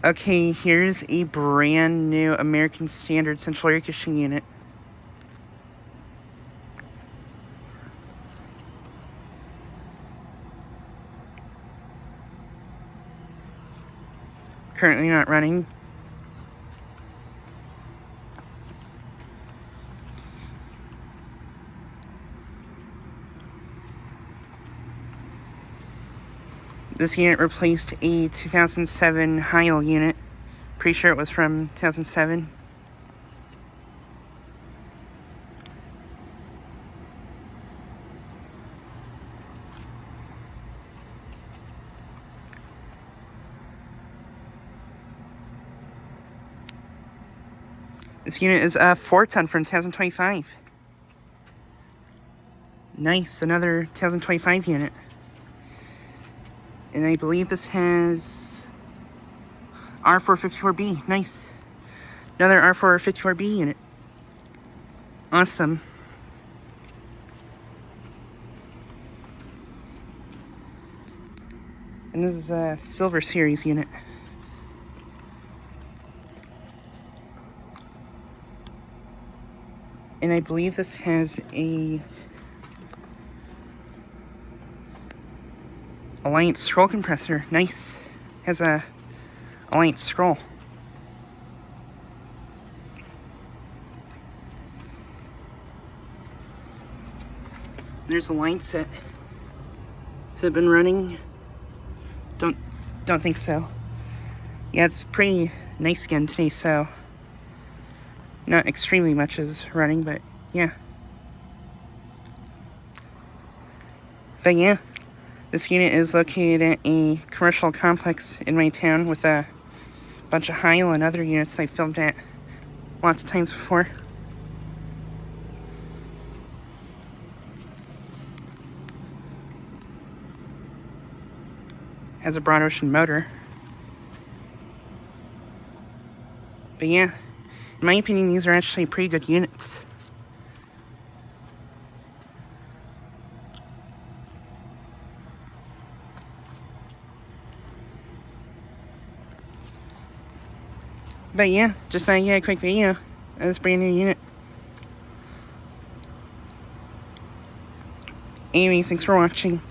Okay, here's a brand new American Standard central air conditioning unit. Currently not running. This unit replaced a 2007 Heil unit. Pretty sure it was from 2007. This unit is a 4-ton from 2025. Nice, another 2025 unit. And I believe this has R454B. Nice. Another R454B unit. Awesome. And this is a Silver Series unit. And I believe this has a Alliance scroll compressor. Nice. Has a Alliance scroll. There's a line set. Has it been running? Don't think so. Yeah, it's pretty nice again today, so not extremely much is running, but yeah. But yeah, this unit is located at a commercial complex in my town with a bunch of Heil and other units I filmed at lots of times before. Has a broad ocean motor. But yeah, in my opinion, these are actually pretty good units. But yeah, just a quick video of this brand new unit. Anyways, thanks for watching.